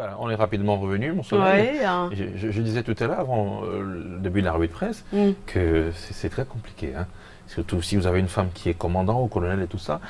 Voilà, on est rapidement revenu, mon soleil. Oui, hein. Je disais tout à l'heure, avant le début de la revue de presse, que c'est très compliqué. Hein. Surtout si vous avez une femme qui est commandant ou colonel et tout ça,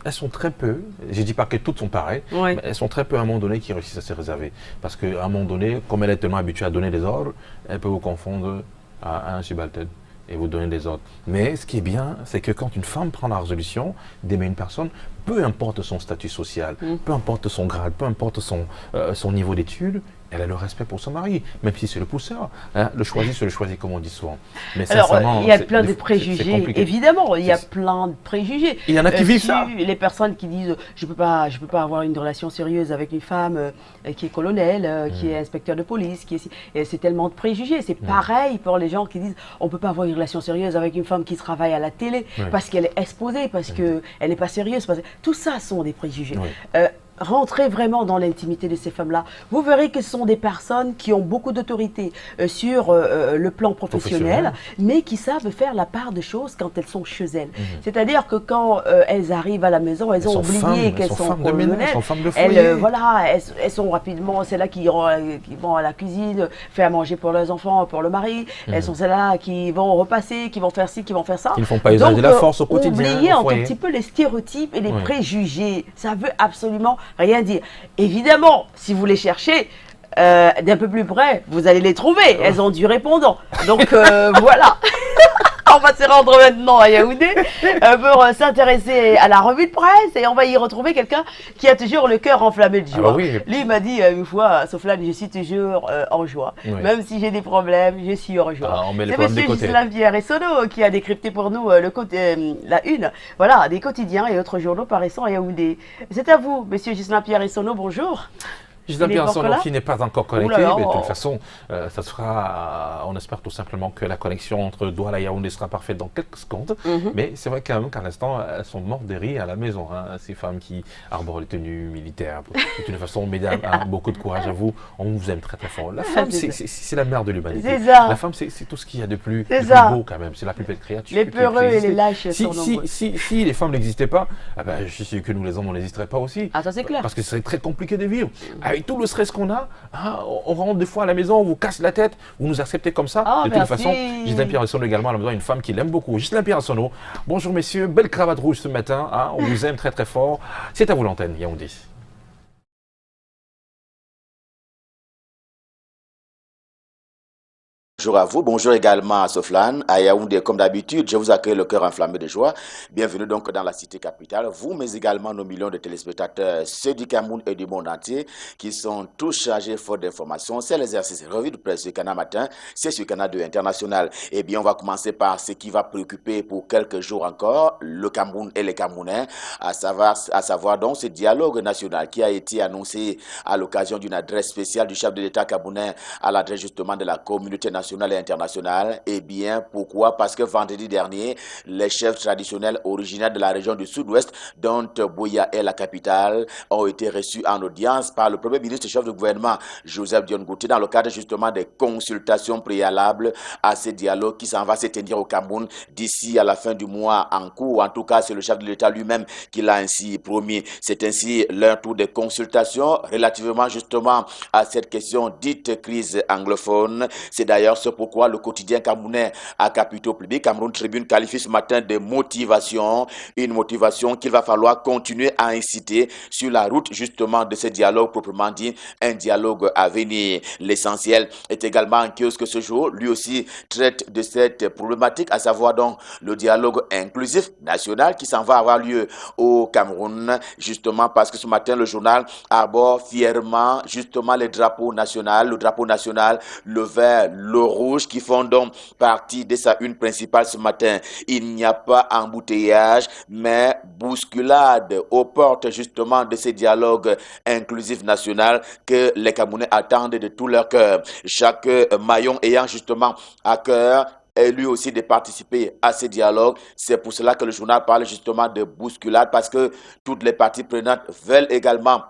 elles sont très peu, je ne dis pas que toutes sont pareilles, Oui. mais elles sont très peu à un moment donné qui réussissent à se réserver. Parce qu'à un moment donné, comme elle est tellement habituée à donner des ordres, elle peut vous confondre à un subalterne et vous donner des ordres. Mais ce qui est bien, c'est que quand une femme prend la résolution d'aimer une personne, peu importe son statut social, peu importe son grade, peu importe son niveau d'études, elle a le respect pour son mari, même si c'est le pousseur. Hein, le choisi, c'est le choisi, comme on dit souvent. Mais Alors, sincèrement, il y a plein de préjugés, compliqué. évidemment, il y a plein de préjugés. Il y en a qui vivent ça. Les personnes qui disent je peux pas avoir une relation sérieuse avec une femme qui est colonel, qui est inspecteur de police, et c'est tellement de préjugés. C'est pareil pour les gens qui disent on peut pas avoir une relation sérieuse avec une femme qui travaille à la télé parce qu'elle est exposée, parce qu'elle n'est pas sérieuse. Tout ça sont des préjugés. Rentrez vraiment dans l'intimité de ces femmes-là. Vous verrez que ce sont des personnes qui ont beaucoup d'autorité sur le plan professionnel, mais qui savent faire la part de choses quand elles sont chez elles. C'est-à-dire que quand elles arrivent à la maison, elles ont oublié qu'elles sont colonelles. Elles sont rapidement celles-là qui vont à la cuisine, faire manger pour leurs enfants, pour le mari. Elles sont celles-là qui vont repasser, qui vont faire ci, qui vont faire ça. Qui ne font pas usage de la force au quotidien. Oubliez un tout petit peu les stéréotypes et les préjugés. Ça veut absolument rien dire. Évidemment, si vous les cherchez d'un peu plus près, vous allez les trouver. Elles ont du répondant. Donc voilà. On va se rendre maintenant à Yaoundé pour s'intéresser à la revue de presse et on va y retrouver quelqu'un qui a toujours le cœur enflammé de joie. Lui m'a dit une fois, Soflane, je suis toujours en joie. Même si j'ai des problèmes, je suis en joie. C'est M. Ghislain Pierre Essonneau qui a décrypté pour nous la une des quotidiens et autres journaux paraissant à Yaoundé. C'est à vous, M. Ghislain Pierre Essonneau, bonjour. Ghislain Pierre Essonneau qui n'est pas encore connecté, mais de toute façon, ça sera, on espère tout simplement que la connexion entre Douala et Yaoundé sera parfaite dans quelques secondes. Mais c'est vrai quand même qu'à l'instant, elles sont mortes de rire à la maison, ces femmes qui arborent les tenues militaires. De toute façon, mesdames, beaucoup de courage à vous, on vous aime très très fort. La femme, c'est la mère de l'humanité. La femme, c'est tout ce qu'il y a de plus beau quand même, c'est la plus belle créature. Les peureux et les lâches sont nombreux. Si les femmes n'existaient pas, je suis sûr que nous les hommes, on n'existerait pas aussi. Ah, ça c'est clair. Parce que ce serait très compliqué de vivre. Avec tout le stress qu'on a, on rentre des fois à la maison, on vous casse la tête, vous nous acceptez comme ça. De toute façon, Ghislain Pierre Essonneau également à la maison, une femme qui l'aime beaucoup. Ghislain Pierre Essonneau, bonjour messieurs, belle cravate rouge ce matin, on vous aime très très fort. C'est à vous l'antenne, Yaoundé. Bonjour à vous, bonjour également à Soflane, à Yaoundé. Comme d'habitude, je vous accueille le cœur enflammé de joie. Bienvenue donc dans la cité capitale, vous, mais également nos millions de téléspectateurs, ceux du Cameroun et du monde entier, qui sont tous chargés faute d'informations. C'est l'exercice revue de presse sur Canal Matin, c'est sur Canal 2 International. Eh bien, on va commencer par ce qui va préoccuper pour quelques jours encore le Cameroun et les Camerounais, à savoir donc ce dialogue national qui a été annoncé à l'occasion d'une adresse spéciale du chef de l'État camerounais à l'adresse justement de la communauté nationale et internationale. Eh bien, pourquoi? Parce que vendredi dernier, les chefs traditionnels originaires de la région du Sud-Ouest, dont Buea est la capitale, ont été reçus en audience par le Premier ministre chef du gouvernement, Joseph Dione Ngouti, dans le cadre justement des consultations préalables à ce dialogue qui s'en va se tenir au Cameroun d'ici à la fin du mois en cours. En tout cas, c'est le chef de l'État lui-même qui l'a ainsi promis. C'est ainsi leur tour de consultation relativement justement à cette question dite crise anglophone. C'est d'ailleurs ce pourquoi le quotidien camerounais à capitaux publics, Cameroun Tribune, qualifie ce matin de motivation, une motivation qu'il va falloir continuer à inciter sur la route justement de ce dialogue proprement dit, un dialogue à venir. L'essentiel est également en kiosque ce jour, lui aussi traite de cette problématique, à savoir donc le dialogue inclusif national qui s'en va avoir lieu au Cameroun, justement parce que ce matin le journal arbore fièrement justement le drapeau national, le vert, le rouge qui font donc partie de sa une principale ce matin. Il n'y a pas embouteillage, mais bousculade aux portes justement de ces dialogues inclusifs national que les Camerounais attendent de tout leur cœur. Chaque maillon ayant justement à cœur et lui aussi de participer à ces dialogues. C'est pour cela que le journal parle justement de bousculade, parce que toutes les parties prenantes veulent également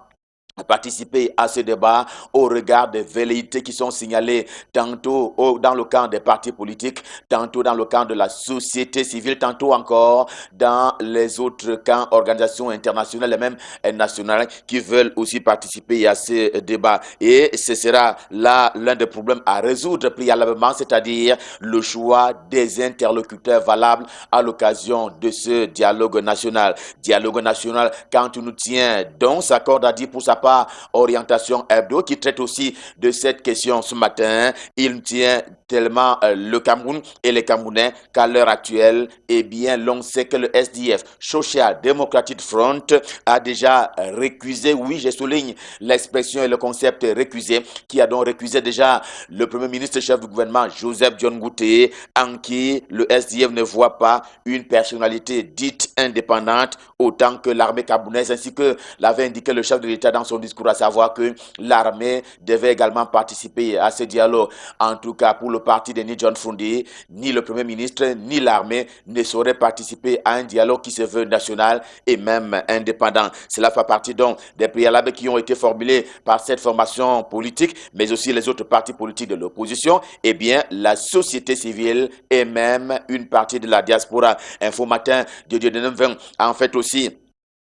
participer à ce débat au regard des velléités qui sont signalées tantôt dans le camp des partis politiques, tantôt dans le camp de la société civile, tantôt encore dans les autres camps, organisations internationales et même nationales qui veulent aussi participer à ce débat. Et ce sera là l'un des problèmes à résoudre préalablement, c'est-à-dire le choix des interlocuteurs valables à l'occasion de ce dialogue national. Dialogue national, quand on nous tient, donc s'accorde à dire pour sa part Orientation Hebdo, qui traite aussi de cette question ce matin. Il tient tellement le Cameroun et les Camerounais qu'à l'heure actuelle, eh bien, l'on sait que le SDF, Social Democratic Front, a déjà récusé, oui, je souligne l'expression et le concept récusé, qui a donc récusé déjà le Premier ministre chef du gouvernement, Joseph John Ngouté, en qui le SDF ne voit pas une personnalité dite indépendante, autant que l'armée camerounaise, ainsi que l'avait indiqué le chef de l'État dans son discours, à savoir que l'armée devait également participer à ce dialogue. En tout cas, pour le parti de Ni John Fundi, ni le Premier ministre, ni l'armée ne sauraient participer à un dialogue qui se veut national et même indépendant. Cela fait partie donc des préalables qui ont été formulés par cette formation politique, mais aussi les autres partis politiques de l'opposition, et bien la société civile et même une partie de la diaspora. Info Matin de Dieu de 9-20 a en fait aussi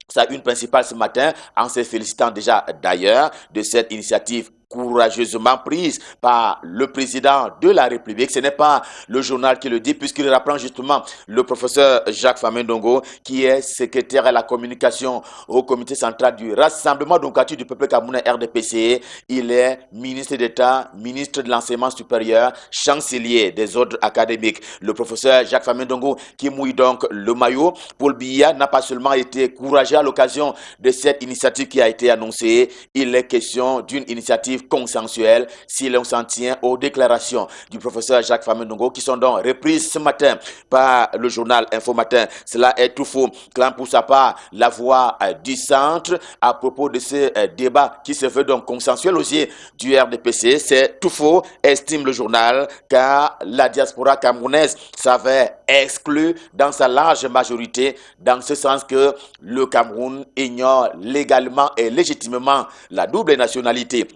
sa une principale ce matin, en se félicitant déjà d'ailleurs de cette initiative courageusement prise par le président de la République. Ce n'est pas le journal qui le dit, puisqu'il reprend justement le professeur Jacques Famendongo, qui est secrétaire à la communication au comité central du Rassemblement démocratique du peuple camerounais RDPC. Il est ministre d'État, ministre de l'enseignement supérieur, chancelier des ordres académiques. Le professeur Jacques Famendongo, qui mouille donc le maillot, Paul Biya n'a pas seulement été courageux à l'occasion de cette initiative qui a été annoncée. Il est question d'une initiative consensuelle si l'on s'en tient aux déclarations du professeur Jacques Famendongo, qui sont donc reprises ce matin par le journal Info Matin. Cela est tout faux. Clame pour sa part la voix du centre à propos de ce débat qui se veut donc consensuel aux yeux du RDPC. C'est tout faux, estime le journal, car la diaspora camerounaise s'avait exclue dans sa large majorité, dans ce sens que le Cameroun ignore légalement et légitimement la double nationalité.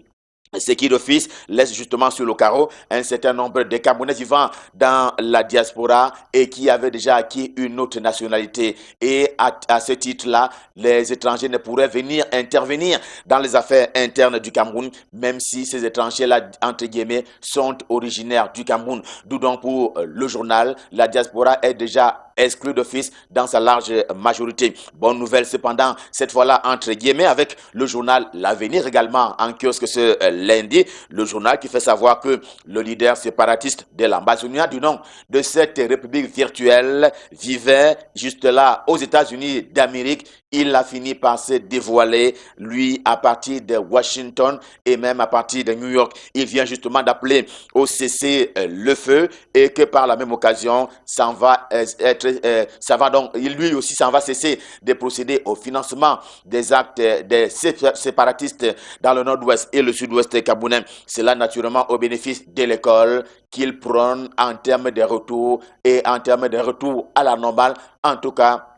Ce qui d'office laisse justement sur le carreau un certain nombre de Camerounais vivant dans la diaspora et qui avaient déjà acquis une autre nationalité. Et à ce titre-là, les étrangers ne pourraient venir intervenir dans les affaires internes du Cameroun, même si ces étrangers-là, entre guillemets, sont originaires du Cameroun. D'où donc pour le journal, la diaspora est déjà exclu d'office dans sa large majorité. Bonne nouvelle cependant, cette fois-là entre guillemets, avec le journal L'Avenir également en kiosque ce lundi, le journal qui fait savoir que le leader séparatiste de l'Ambazonia, du nom de cette république virtuelle, vivait juste là aux États-Unis d'Amérique. Il a fini par se dévoiler, lui, à partir de Washington et même à partir de New York. Il vient justement d'appeler au cessez-le-feu et que par la même occasion, ça va donc, lui aussi s'en va cesser de procéder au financement des actes des séparatistes dans le nord-ouest et le sud-ouest camerounais. Cela naturellement au bénéfice de l'école qu'il prône en termes de retour et en termes de retour à la normale. En tout cas,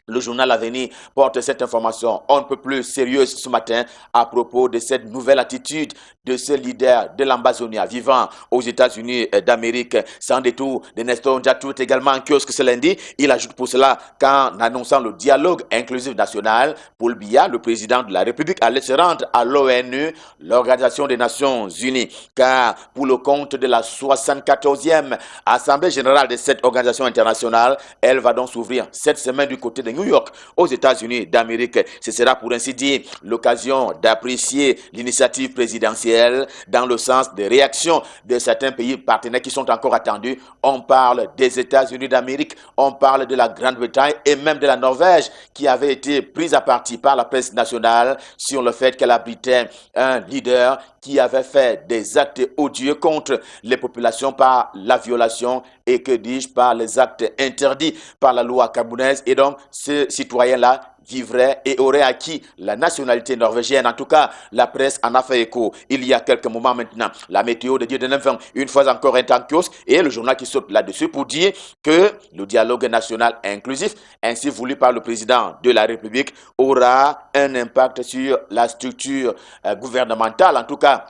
le journal L'Avenir porte cette information on ne peut plus sérieuse ce matin à propos de cette nouvelle attitude de ce leader de l'Ambazonia vivant aux États-Unis d'Amérique. Sans détour de Nestor Ndiatou également en kiosque ce lundi. Il ajoute pour cela qu'en annonçant le dialogue inclusif national, Paul Biya, le président de la République, allait se rendre à l'ONU, l'Organisation des Nations Unies, car pour le compte de la 74e Assemblée générale de cette organisation internationale, elle va donc s'ouvrir cette semaine du côté de New York, aux États-Unis d'Amérique. Ce sera pour ainsi dire l'occasion d'apprécier l'initiative présidentielle dans le sens des réactions de certains pays partenaires qui sont encore attendus. On parle des États-Unis d'Amérique, on parle de la Grande-Bretagne et même de la Norvège qui avait été prise à partie par la presse nationale sur le fait qu'elle abritait un leader qui avait fait des actes odieux contre les populations par la violation et que dis-je par les actes interdits par la loi camerounaise. Et donc ce citoyen-là vivrait et aurait acquis la nationalité norvégienne. En tout cas, la presse en a fait écho il y a quelques moments maintenant. La météo de Dieu de Nymphon, une fois encore, est en kiosque et le journal qui saute là-dessus pour dire que le dialogue national inclusif, ainsi voulu par le président de la République, aura un impact sur la structure gouvernementale. En tout cas,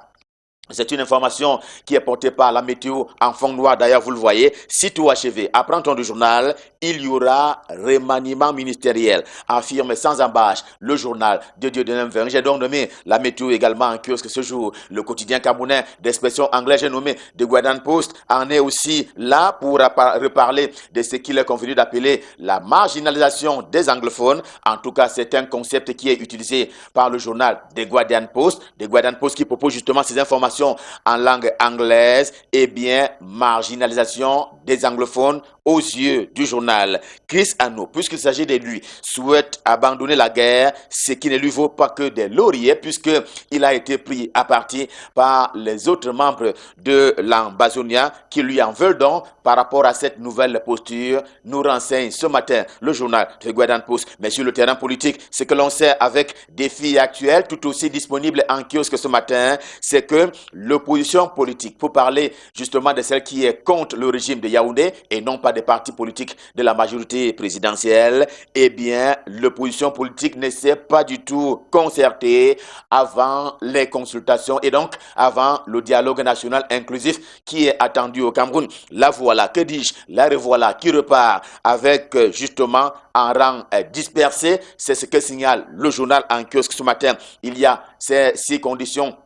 c'est une information qui est portée par la météo en fond noir. D'ailleurs, vous le voyez, sitôt achevé, apprend-on du journal, il y aura remaniement ministériel, affirme sans embâche le journal de Dieu de Nymphon. J'ai donc nommé la météo également en kiosque ce jour. Le quotidien camerounais d'expression anglaise, j'ai nommé The Guardian Post, en est aussi là pour reparler de ce qu'il est convenu d'appeler la marginalisation des anglophones. En tout cas, c'est un concept qui est utilisé par le journal The Guardian Post. The Guardian Post qui propose justement ces informations en langue anglaise, et bien, marginalisation des anglophones aux yeux du journal. Chris Ano, puisqu'il s'agit de lui, souhaite abandonner la guerre, ce qui ne lui vaut pas que des lauriers, puisqu'il a été pris à partie par les autres membres de l'Ambazonia qui lui en veulent donc par rapport à cette nouvelle posture, nous renseigne ce matin le journal The Guardian Post. Mais sur le terrain politique, ce que l'on sait avec des filles actuelles, tout aussi disponibles en kiosque ce matin, c'est que l'opposition politique, pour parler justement de celle qui est contre le régime de Yaoundé et non pas des partis politiques de la majorité présidentielle, eh bien, l'opposition politique ne s'est pas du tout concertée avant les consultations et donc avant le dialogue national inclusif qui est attendu au Cameroun. La voilà, que dis-je, la revoilà qui repart avec justement en rang dispersé. C'est ce que signale le journal en kiosque ce matin. Il y a ces 6 conditions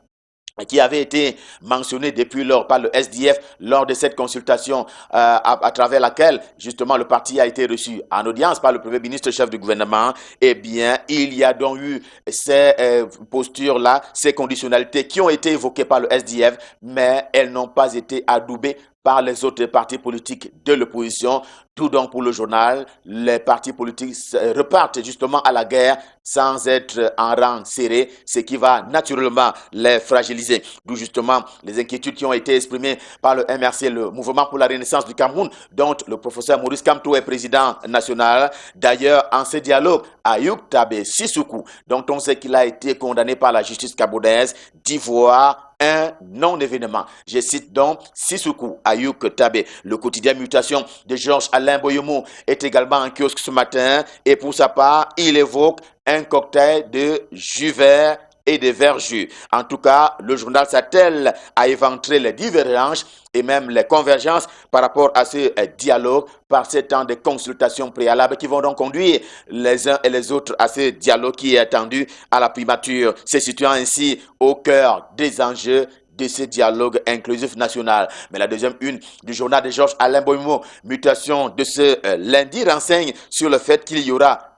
qui avait été mentionné depuis lors par le SDF lors de cette consultation à travers laquelle justement le parti a été reçu en audience par le Premier ministre chef du gouvernement. Eh bien, il y a donc eu ces postures-là, ces conditionnalités qui ont été évoquées par le SDF, mais elles n'ont pas été adoubées par les autres partis politiques de l'opposition. Tout donc pour le journal, les partis politiques repartent justement à la guerre sans être en rang serré, ce qui va naturellement les fragiliser. D'où justement les inquiétudes qui ont été exprimées par le MRC, le Mouvement pour la Renaissance du Cameroun, dont le professeur Maurice Kamto est président national. D'ailleurs, en ce dialogue, Ayoub Tabé Sissoukou, dont on sait qu'il a été condamné par la justice camerounaise, d'Ivoire, un non-événement. Je cite donc Sissoukou Ayouk Tabé. Le quotidien Mutation de Georges Alain Boyomo est également en kiosque ce matin et pour sa part, il évoque un cocktail de jus vert et de verjus. En tout cas, le journal s'attelle à éventrer les divergences et même les convergences par rapport à ce dialogue par ces temps de consultations préalables qui vont donc conduire les uns et les autres à ce dialogue qui est attendu à la primature, se situant ainsi au cœur des enjeux de ce dialogue inclusif national. Mais la deuxième une du journal de Georges Alain Boymo, Mutation de ce lundi, renseigne sur le fait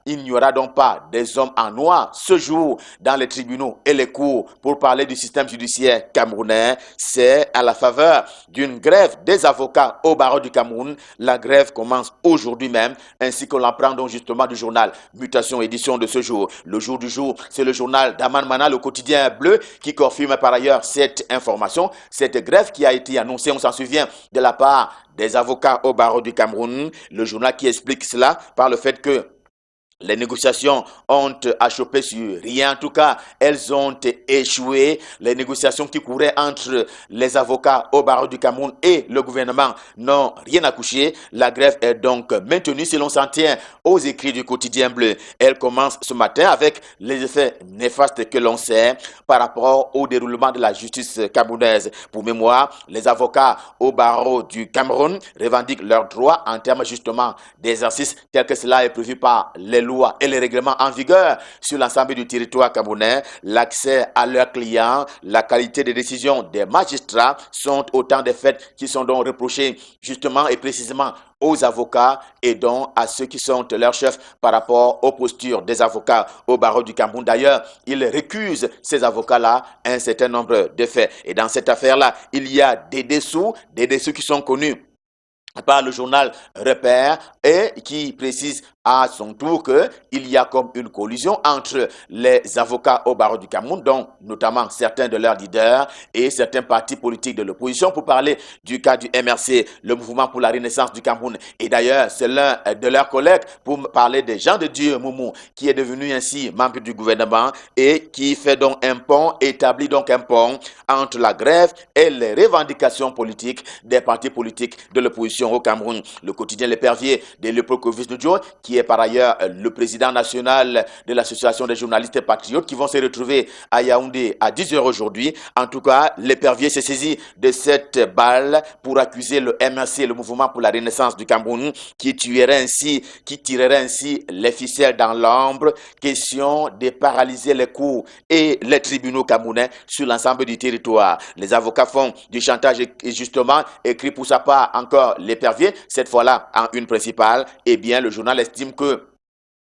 il n'y aura donc pas des hommes en noir ce jour dans les tribunaux et les cours pour parler du système judiciaire camerounais. C'est à la faveur d'une grève des avocats au barreau du Cameroun. La grève commence aujourd'hui même, ainsi qu'on l'apprend donc justement du journal Mutation édition de ce jour. Le jour du jour, c'est le journal d'Aman Mana, le quotidien bleu, qui confirme par ailleurs cette information, cette grève qui a été annoncée, on s'en souvient, de la part des avocats au barreau du Cameroun. Le journal qui explique cela par le fait que les négociations ont achoppé sur rien. En tout cas, elles ont échoué. Les négociations qui couraient entre les avocats au barreau du Cameroun et le gouvernement n'ont rien accouché. La grève est donc maintenue si l'on s'en tient aux écrits du quotidien bleu. Elle commence ce matin avec les effets néfastes que l'on sait par rapport au déroulement de la justice camerounaise. Pour mémoire, les avocats au barreau du Cameroun revendiquent leurs droits en termes justement d'exercice tel que cela est prévu par les lois et les règlements en vigueur sur l'ensemble du territoire camerounais. L'accès à leurs clients, la qualité des décisions des magistrats sont autant de faits qui sont donc reprochés justement et précisément aux avocats et donc à ceux qui sont leurs chefs par rapport aux postures des avocats au barreau du Cameroun. D'ailleurs, ils récusent ces avocats-là un certain nombre de faits. Et dans cette affaire-là, il y a des dessous qui sont connus par le journal Repère et qui précise à son tour qu'il y a comme une collusion entre les avocats au barreau du Cameroun, dont notamment certains de leurs leaders et certains partis politiques de l'opposition, pour parler du cas du MRC, le Mouvement pour la Renaissance du Cameroun. Et d'ailleurs, c'est l'un de leurs collègues pour parler des Jean de Dieu Moumou, qui est devenu ainsi membre du gouvernement et qui fait donc un pont, établit donc un pont entre la grève et les revendications politiques des partis politiques de l'opposition au Cameroun. Le quotidien L'Épervier de Léopold Kovis-Nudjo, qui est par ailleurs le président national de l'association des journalistes patriotes, qui vont se retrouver à Yaoundé à 10h aujourd'hui. En tout cas, L'Épervier s'est saisi de cette balle pour accuser le MRC, le Mouvement pour la Renaissance du Cameroun, qui tirerait ainsi les ficelles dans l'ombre. Question de paralyser les cours et les tribunaux camerounais sur l'ensemble du territoire. Les avocats font du chantage et justement écrit pour sa part encore L'Épervier, cette fois-là en une principale. Eh bien, le journal estime que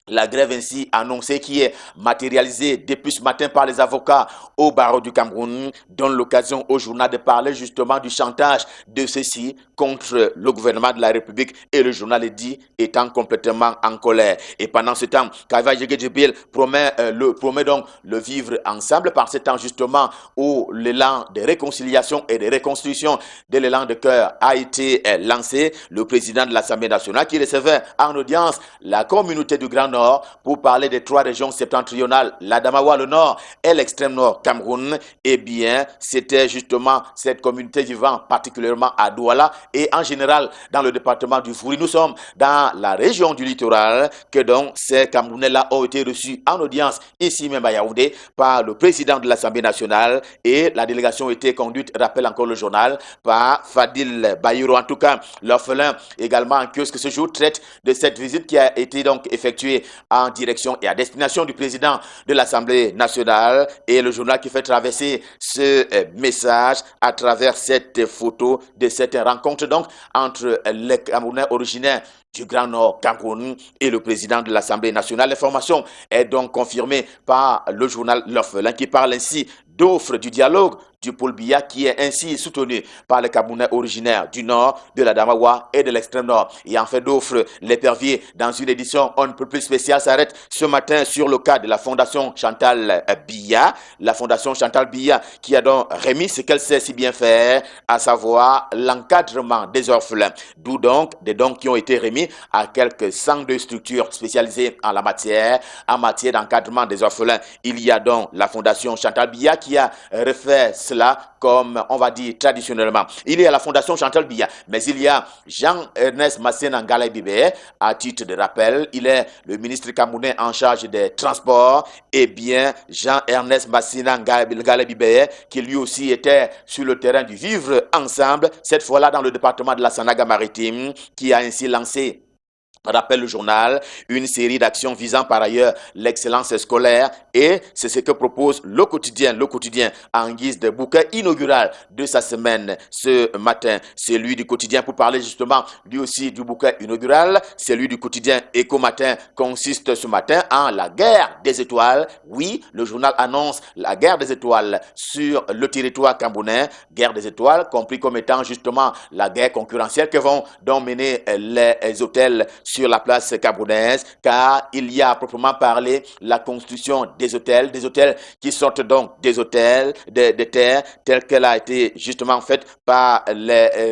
la grève ainsi annoncée qui est matérialisée depuis ce matin par les avocats au barreau du Cameroun donne l'occasion au journal de parler justement du chantage de ceux-ci contre le gouvernement de la République et le journal est dit étant complètement en colère. Et pendant ce temps, Kaiva Djebil promet donc le vivre ensemble par ce temps justement où l'élan de réconciliation et de reconstruction de l'élan de cœur a été lancé. Le président de l'Assemblée nationale qui recevait en audience la communauté du Grand Nord pour parler des 3 régions septentrionales, l'Adamawa, le Nord et l'extrême Nord Cameroun, eh bien, c'était justement cette communauté vivant particulièrement à Douala et en général dans le département du Fouri. Nous sommes dans la région du littoral que donc ces Camerounais-là ont été reçus en audience ici même à Yaoundé par le président de l'Assemblée nationale et la délégation a été conduite, rappelle encore le journal, par Fadil Bayuro. En tout cas, l'orphelin également en kiosque ce jour traite de cette visite qui a été donc effectuée en direction et à destination du président de l'Assemblée nationale et le journal qui fait traverser ce message à travers cette photo de cette rencontre donc entre les Camerounais originaires du Grand Nord Cameroun et le président de l'Assemblée nationale. L'information est donc confirmée par le journal L'Orphelin qui parle ainsi d'offre du dialogue du pôle Biya qui est ainsi soutenu par les Camerounais originaires du Nord, de la Damawa et de l'extrême Nord. Et en fait d'offre, L'Épervier, dans une édition on ne peut plus spéciale, s'arrête ce matin sur le cas de la Fondation Chantal Biya. La Fondation Chantal Biya qui a donc remis ce qu'elle sait si bien faire, à savoir l'encadrement des orphelins. D'où donc des dons qui ont été remis à quelques 102 structures spécialisées en la matière, en matière d'encadrement des orphelins. Il y a donc la Fondation Chantal Biya qui a refait cela comme on va dire traditionnellement. Il y a la Fondation Chantal Biya, mais il y a Jean-Ernest Massena Ngalaye Bibeye. À titre de rappel, il est le ministre camerounais en charge des transports. Eh bien, Jean-Ernest Massena Ngalaye Bibeye, qui lui aussi était sur le terrain du vivre ensemble, cette fois-là dans le département de la Sanaga maritime, qui a ainsi lancé, rappelle le journal, une série d'actions visant par ailleurs l'excellence scolaire et c'est ce que propose le quotidien en guise de bouquet inaugural de sa semaine ce matin. Celui du quotidien pour parler justement lui aussi du bouquet inaugural, celui du quotidien Éco Matin consiste ce matin en la guerre des étoiles. Oui, le journal annonce la guerre des étoiles sur le territoire camerounais, guerre des étoiles compris comme étant justement la guerre concurrentielle que vont donc mener les hôtels sur la place camerounaise, car il y a à proprement parler la construction des hôtels qui sortent donc des hôtels de terre telle qu'elle a été justement faite par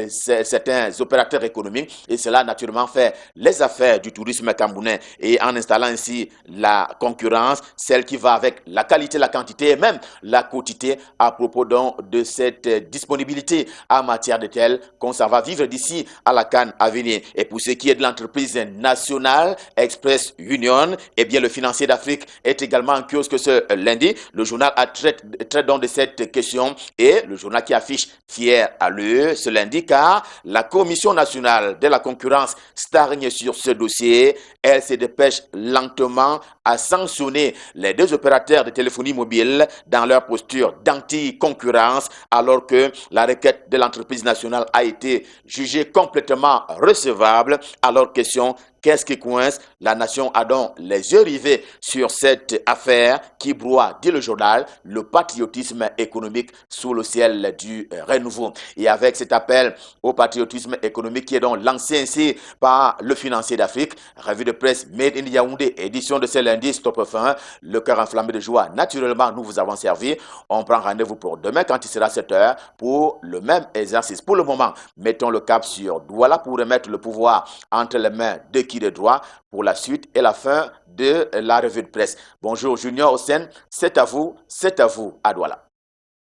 certains opérateurs économiques et cela naturellement fait les affaires du tourisme camerounais et en installant ainsi la concurrence, celle qui va avec la qualité, la quantité et même la quantité à propos donc de cette disponibilité en matière de telle qu'on s'en va vivre d'ici à la CAN à venir. Et pour ce qui est de l'entreprise nationale Express Union, eh bien le financier d'Afrique est également en kiosque ce lundi. Le journal traite donc de cette question et le journal qui affiche fier à l'heure ce lundi car la Commission nationale de la concurrence stagne sur ce dossier. Elle se dépêche lentement à sanctionner les 2 opérateurs de téléphonie mobile dans leur posture d'anti-concurrence alors que la requête de l'entreprise nationale a été jugée complètement recevable. Alors question, Qu'est-ce qui coince? La nation a donc les yeux rivés sur cette affaire qui broie, dit le journal, le patriotisme économique sous le ciel du renouveau. Et avec cet appel au patriotisme économique qui est donc lancé ainsi par le Financier d'Afrique, revue de presse Made in Yaoundé, édition de ce lundi, Stop Fin, le cœur enflammé de joie. Naturellement, nous vous avons servi. On prend rendez-vous pour demain quand il sera 7 h pour le même exercice. Pour le moment, mettons le cap sur Douala pour remettre le pouvoir entre les mains de qui de droit pour la suite et la fin de la revue de presse. Bonjour Junior Hossein, c'est à vous à Douala.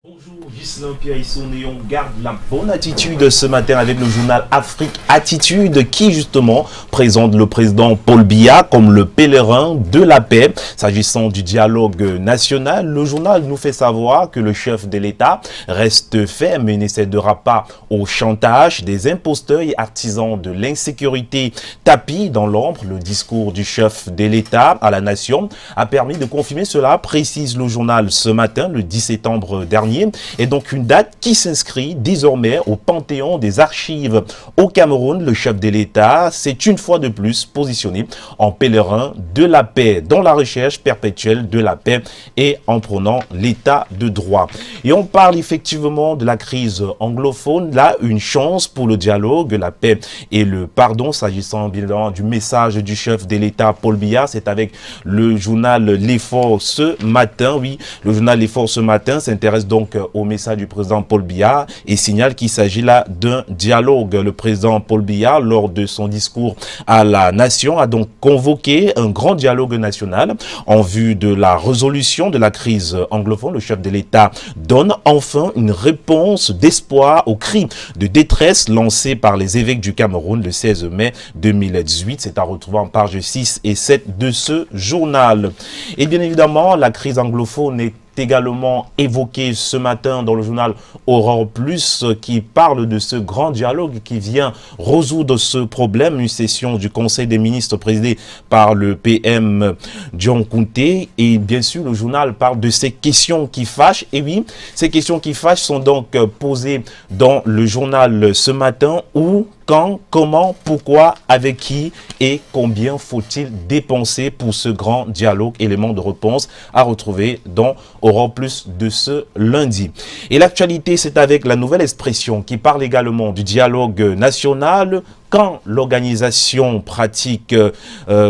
Bonjour, Ghislain Pierre-Isson, et on garde la bonne attitude ce matin avec le journal Afrique Attitude qui justement présente le président Paul Biya comme le pèlerin de la paix. S'agissant du dialogue national, le journal nous fait savoir que le chef de l'État reste ferme et ne cédera pas au chantage des imposteurs et artisans de l'insécurité tapis dans l'ombre. Le discours du chef de l'État à la nation a permis de confirmer cela, précise le journal ce matin, le 10 septembre dernier. Et donc une date qui s'inscrit désormais au panthéon des archives. Au Cameroun, le chef de l'État s'est une fois de plus positionné en pèlerin de la paix, dans la recherche perpétuelle de la paix et en prônant l'état de droit. Et on parle effectivement de la crise anglophone, là une chance pour le dialogue, la paix et le pardon, s'agissant bien évidemment du message du chef de l'État Paul Biya. C'est avec le journal L'Effort ce matin. Oui, le journal L'Effort ce matin s'intéresse donc au message du président Paul Biya et signale qu'il s'agit là d'un dialogue. Le président Paul Biya, lors de son discours à la nation, a donc convoqué un grand dialogue national en vue de la résolution de la crise anglophone. Le chef de l'État donne enfin une réponse d'espoir aux cris de détresse lancés par les évêques du Cameroun le 16 mai 2018. C'est à retrouver en pages 6 et 7 de ce journal. Et bien évidemment, la crise anglophone est également évoqué ce matin dans le journal Aurore Plus qui parle de ce grand dialogue qui vient résoudre ce problème. Une session du Conseil des ministres présidée par le PM John Kounté, et bien sûr le journal parle de ces questions qui fâchent. Et oui, ces questions qui fâchent sont donc posées dans le journal ce matin. Où, quand, comment, pourquoi, avec qui et combien faut-il dépenser pour ce grand dialogue? Élément de réponse à retrouver dans Aurore Plus de ce lundi. Et l'actualité, c'est avec la nouvelle expression qui parle également du dialogue national. Quand l'organisation pratique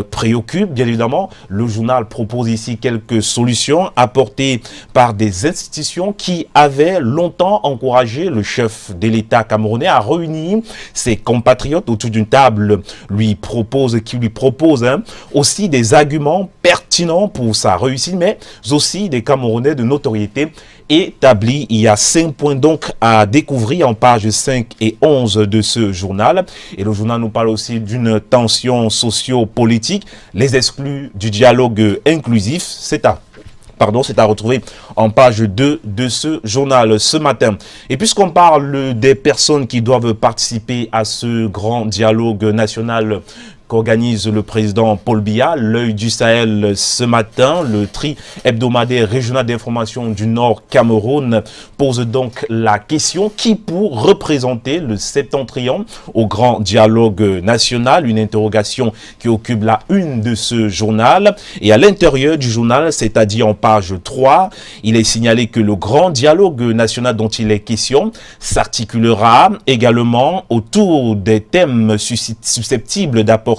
préoccupe, bien évidemment, le journal propose ici quelques solutions apportées par des institutions qui avaient longtemps encouragé le chef de l'État camerounais à réunir ses compatriotes autour d'une table, qui lui propose aussi des arguments pertinents pour sa réussite, mais aussi des Camerounais de notoriété établis. Il y a 5 points donc à découvrir en pages 5 et 11 de ce journal. Et le journal nous parle aussi d'une tension socio-politique, les exclus du dialogue inclusif. C'est à retrouver en page 2 de ce journal ce matin. Et puisqu'on parle des personnes qui doivent participer à ce grand dialogue national qu'organise le président Paul Biya, l'œil du Sahel ce matin, le tri hebdomadaire régional d'information du Nord Cameroun pose donc la question: qui pour représenter le septentrion au grand dialogue national? Une interrogation qui occupe la une de ce journal. Et à l'intérieur du journal, c'est-à-dire en page 3, il est signalé que le grand dialogue national dont il est question s'articulera également autour des thèmes susceptibles d'apporter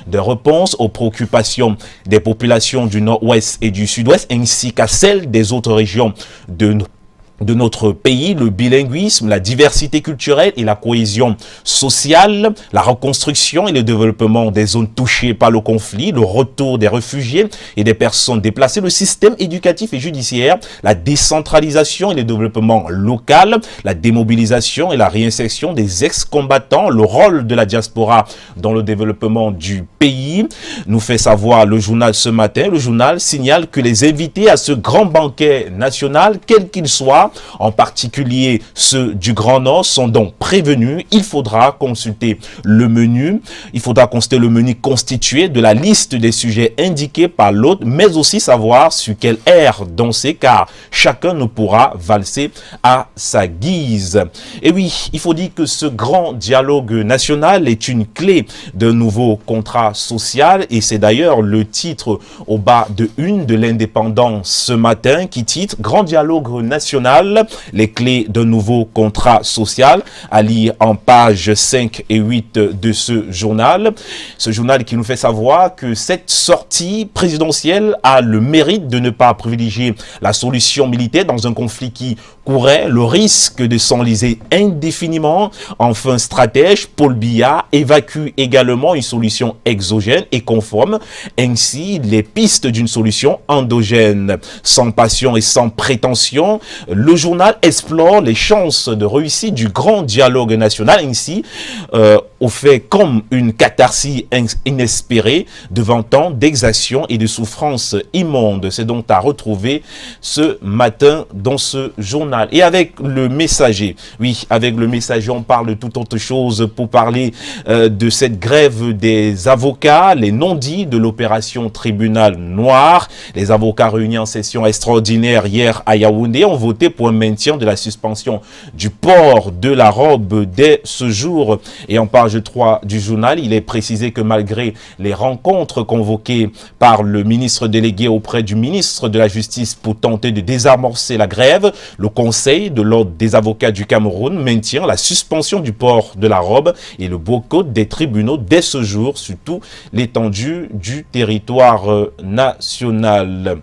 de réponses aux préoccupations des populations du Nord-Ouest et du Sud-Ouest, ainsi qu'à celles des autres régions de notre pays: le bilinguisme, la diversité culturelle et la cohésion sociale, la reconstruction et le développement des zones touchées par le conflit, le retour des réfugiés et des personnes déplacées, le système éducatif et judiciaire, la décentralisation et le développement local, la démobilisation et la réinsertion des ex-combattants, le rôle de la diaspora dans le développement du pays, nous fait savoir le journal ce matin. Le journal signale que les invités à ce grand banquet national, quels qu'ils soient, en particulier ceux du Grand Nord, sont donc prévenus. Il faudra consulter le menu. Il faudra consulter le menu constitué de la liste des sujets indiqués par l'autre, mais aussi savoir sur quel air danser, car chacun ne pourra valser à sa guise. Et oui, il faut dire que ce grand dialogue national est une clé d'un nouveau contrat social, et c'est d'ailleurs le titre au bas de une de l'Indépendant ce matin qui titre « Grand dialogue national, les clés d'un nouveau contrat social » à lire en pages 5 et 8 de ce journal. Ce journal qui nous fait savoir que cette sortie présidentielle a le mérite de ne pas privilégier la solution militaire dans un conflit qui courait le risque de s'enliser indéfiniment. Enfin, stratège Paul Biya évacue également une solution exogène et conforme, ainsi les pistes d'une solution endogène. Sans passion et sans prétention, le journal explore les chances de réussite du grand dialogue national, ainsi au fait comme une catharsis inespérée devant tant d'exactions et de souffrances immondes. C'est donc à retrouver ce matin dans ce journal. Et avec le Messager, oui, avec le Messager, on parle de toute autre chose pour parler de cette grève des avocats, les non-dits de l'opération Tribunal Noir. Les avocats réunis en session extraordinaire hier à Yaoundé ont voté pour un maintien de la suspension du port de la robe dès ce jour. Et en page 3 du journal, il est précisé que malgré les rencontres convoquées par le ministre délégué auprès du ministre de la Justice pour tenter de désamorcer la grève, le Conseil de l'ordre des avocats du Cameroun maintient la suspension du port de la robe et le boycott des tribunaux dès ce jour sur toute l'étendue du territoire national.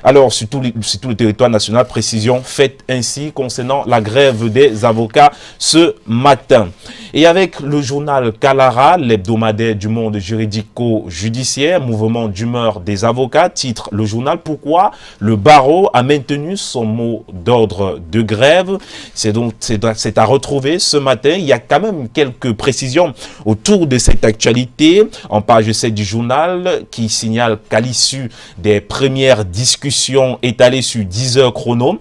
Alors, sur tout le territoire national, précision faite ainsi concernant la grève des avocats ce matin. Et avec le journal Kalara, l'hebdomadaire du monde juridico-judiciaire, mouvement d'humeur des avocats, titre le journal « Pourquoi le barreau a maintenu son mot d'ordre de grève ?» C'est à retrouver ce matin. Il y a quand même quelques précisions autour de cette actualité en page 7 du journal qui signale qu'à l'issue des premières discussions étalées sur 10 heures chrono,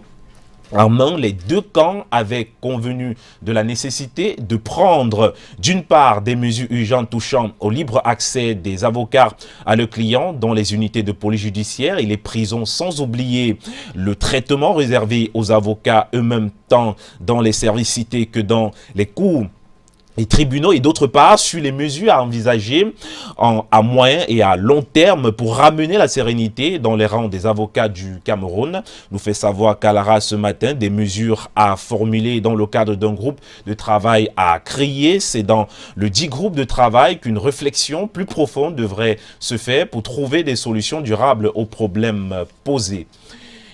les deux camps avaient convenu de la nécessité de prendre d'une part des mesures urgentes touchant au libre accès des avocats à leurs clients dans les unités de police judiciaire et les prisons, sans oublier le traitement réservé aux avocats eux-mêmes tant dans les services cités que dans les cours et tribunaux, et d'autre part sur les mesures à envisager à moyen et à long terme pour ramener la sérénité dans les rangs des avocats du Cameroun. Nous fait savoir Kalara ce matin des mesures à formuler dans le cadre d'un groupe de travail à créer. C'est dans le dit groupe de travail qu'une réflexion plus profonde devrait se faire pour trouver des solutions durables aux problèmes posés.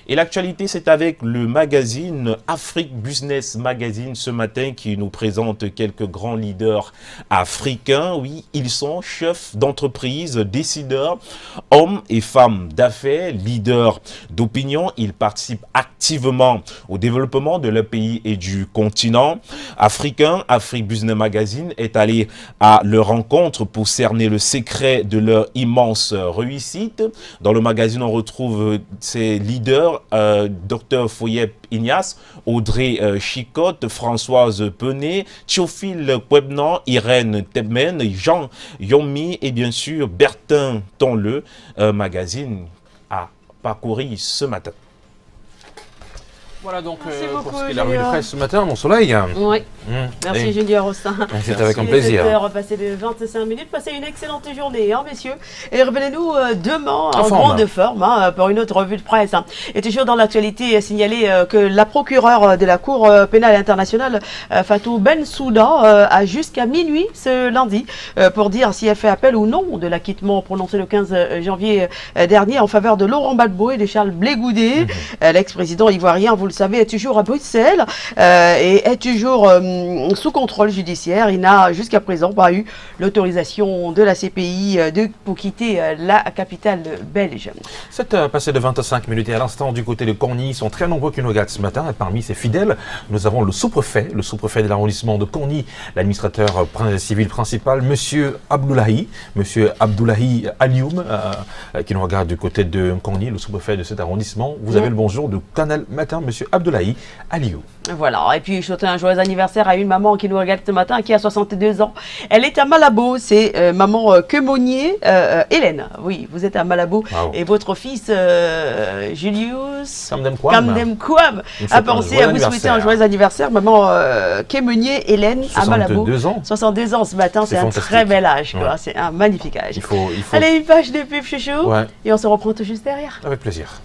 Et l'actualité, c'est avec le magazine Afrique Business Magazine ce matin qui nous présente quelques grands leaders africains. Oui, ils sont chefs d'entreprise, décideurs, hommes et femmes d'affaires, leaders d'opinion. Ils participent activement au développement de leur pays et du continent africain. Afrique Business Magazine est allé à leur rencontre pour cerner le secret de leur immense réussite. Dans le magazine, on retrouve ces leaders, Dr Foyep Ignace, Audrey Chicotte, Françoise Penet, Théophile Kwebnan, Irène Tebmen, Jean Yomi et bien sûr Bertin Tonle. Magazine a parcouru ce matin. Voilà donc pour ce qui est la revue de presse ce matin, mon soleil. Oui. Merci Junior Rostin. C'est avec un plaisir. Passez de 25 minutes, passez une excellente journée, hein, messieurs. Et revenez-nous demain en grande forme pour une autre revue de presse. Et toujours dans l'actualité, signaler que la procureure de la Cour pénale internationale, Fatou Bensouda, a jusqu'à minuit ce lundi pour dire si elle fait appel ou non de l'acquittement prononcé le 15 janvier dernier en faveur de Laurent Gbagbo et de Charles Blé Goudé. L'ex-président ivoirien, vous le savez, est toujours à Bruxelles et est toujours sous contrôle judiciaire. Il n'a jusqu'à présent pas eu l'autorisation de la CPI pour quitter la capitale belge. C'est passé de 25 minutes et à l'instant du côté de Corny, ils sont très nombreux qui nous regardent ce matin. Et parmi ces fidèles, nous avons le sous-préfet de l'arrondissement de Corny, l'administrateur civil principal, Monsieur Abdoulahi Alioum, qui nous regarde du côté de Corny, le sous-préfet de cet arrondissement. Vous avez le bonjour de Canal Matin, Monsieur Abdoulaye Aliou. Voilà, et puis je souhaite un joyeux anniversaire à une maman qui nous regarde ce matin, qui a 62 ans. Elle est à Malabo, c'est maman Quemonnier, Hélène. Oui, vous êtes à Malabo. Wow. Et votre fils, Julius Kamdem-Kwam, a pensé à vous souhaiter un joyeux anniversaire. Maman Quemonnier, Hélène, à Malabo. 62 ans. 62 ans ce matin, c'est un très bel âge. Ouais. C'est un magnifique âge. Il faut... Allez, une page de pub, chouchou. Ouais. Et on se reprend tout juste derrière. Avec plaisir.